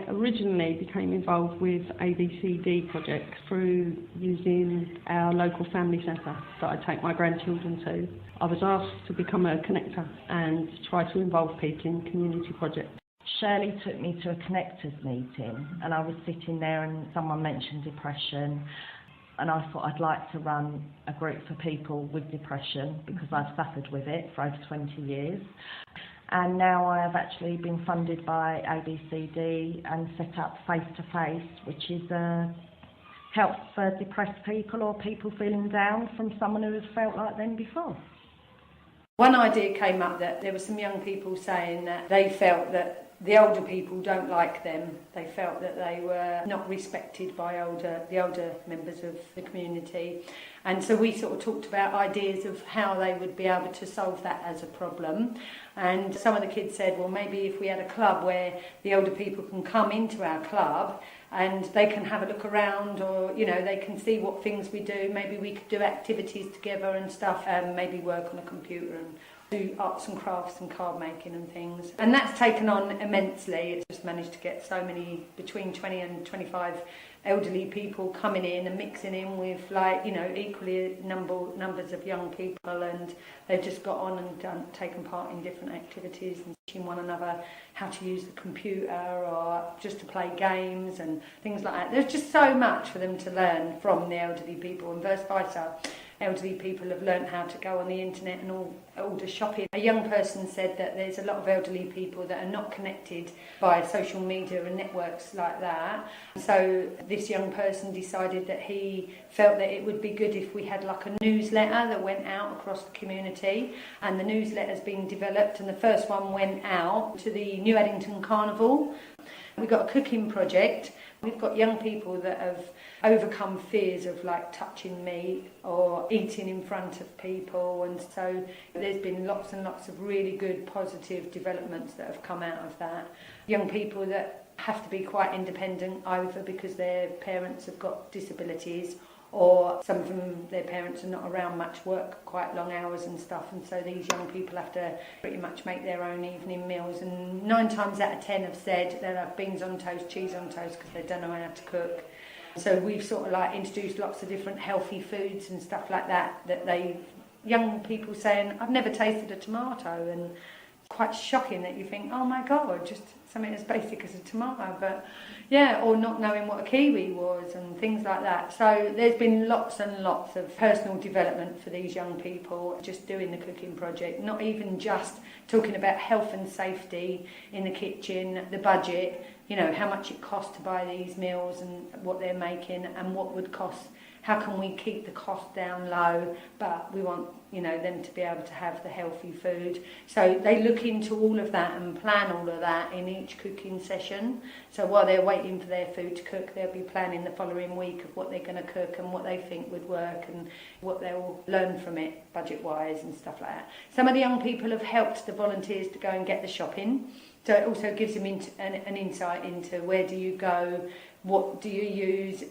I originally became involved with ABCD project through using our local family centre that I take my grandchildren to. I was asked to become a connector and try to involve people in community projects. Shirley took me to a connectors meeting and I was sitting there and someone mentioned depression, and I thought I'd like to run a group for people with depression because I've suffered with it for over 20 years. And now I have actually been funded by ABCD and set up Face to Face, which is help for depressed people or people feeling down from someone who has felt like them before. One idea came up that there were some young people saying that they felt that the older people don't like them. They felt that they were not respected by the older members of the community. And so we sort of talked about ideas of how they would be able to solve that as a problem. And some of the kids said, well, maybe if we had a club where the older people can come into our club and they can have a look around, or, you know, they can see what things we do. Maybe we could do activities together and stuff, maybe work on a computer and do arts and crafts and card making and things. And that's taken on immensely. It's just managed to get so many, between 20 and 25 elderly people coming in and mixing in with, like, you know, equally numbers of young people, and they've just got on and taken part in different activities and teaching one another how to use the computer or just to play games and things like that. There's just so much for them to learn from the elderly people, and vice versa. Elderly people have learned how to go on the internet and order shopping. A young person said that there's a lot of elderly people that are not connected by social media and networks like that. So this young person decided that he felt that it would be good if we had like a newsletter that went out across the community, and the newsletter's been developed, and the first one went out to the New Addington Carnival. We've got a cooking project. We've got young people that have overcome fears of like touching meat or eating in front of people, and so there's been lots and lots of really good positive developments that have come out of that. Young people that have to be quite independent, either because their parents have got disabilities, or some of them, their parents are not around much, work quite long hours and stuff, and so these young people have to pretty much make their own evening meals. And 9 times out of 10 have said they'll have beans on toast, cheese on toast, because they don't know how to cook. So we've sort of like introduced lots of different healthy foods and stuff like that, young people saying, I've never tasted a tomato, and it's quite shocking that you think, oh my God, just something as basic as a tomato, but yeah, or not knowing what a kiwi was and things like that. So there's been lots and lots of personal development for these young people just doing the cooking project, not even just talking about health and safety in the kitchen, the budget, you know, how much it costs to buy these meals and what they're making and what would cost. How can we keep the cost down low, but we want, you know, them to be able to have the healthy food. So they look into all of that and plan all of that in each cooking session. So while they're waiting for their food to cook, they'll be planning the following week of what they're going to cook and what they think would work and what they'll learn from it budget-wise and stuff like that. Some of the young people have helped the volunteers to go and get the shopping. So it also gives them an insight into where do you go, what do you use.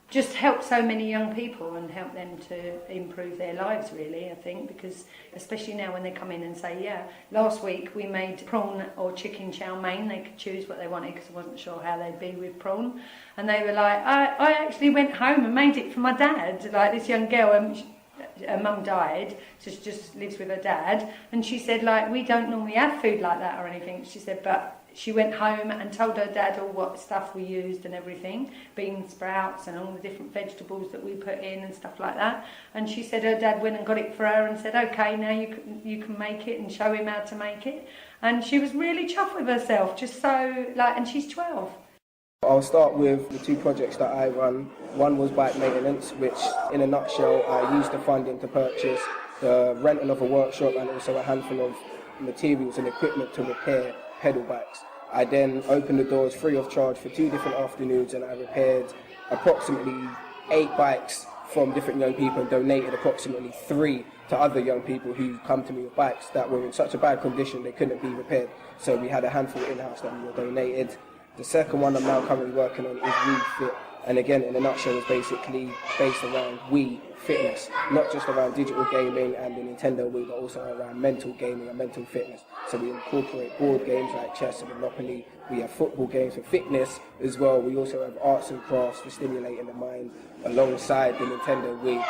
Just help so many young people and help them to improve their lives, really, I think, because especially now when they come in and say, yeah, last week we made prawn or chicken chow mein. They could choose what they wanted because I wasn't sure how they'd be with prawn. And they were like, I actually went home and made it for my dad. Like this young girl, her mum died, so she just lives with her dad. And she said, like, we don't normally have food like that or anything. She said, but she went home and told her dad all what stuff we used and everything, bean sprouts and all the different vegetables that we put in and stuff like that. And she said her dad went and got it for her and said, okay, now you can make it, and show him how to make it. And she was really chuffed with herself, just so, like, and she's 12. I'll start with the 2 projects that I run. One was bike maintenance, which in a nutshell I used the funding to purchase the rental of a workshop and also a handful of materials and equipment to repair pedal bikes. I then opened the doors free of charge for 2 different afternoons, and I repaired approximately 8 bikes from different young people and donated approximately 3 to other young people who come to me with bikes that were in such a bad condition they couldn't be repaired. So we had a handful in-house that we were donated. The second one I'm now currently working on is refit And again, in a nutshell, it's basically based around Wii fitness, not just around digital gaming and the Nintendo Wii, but also around mental gaming and mental fitness. So we incorporate board games like chess and Monopoly. We have football games for fitness as well. We also have arts and crafts for stimulating the mind alongside the Nintendo Wii.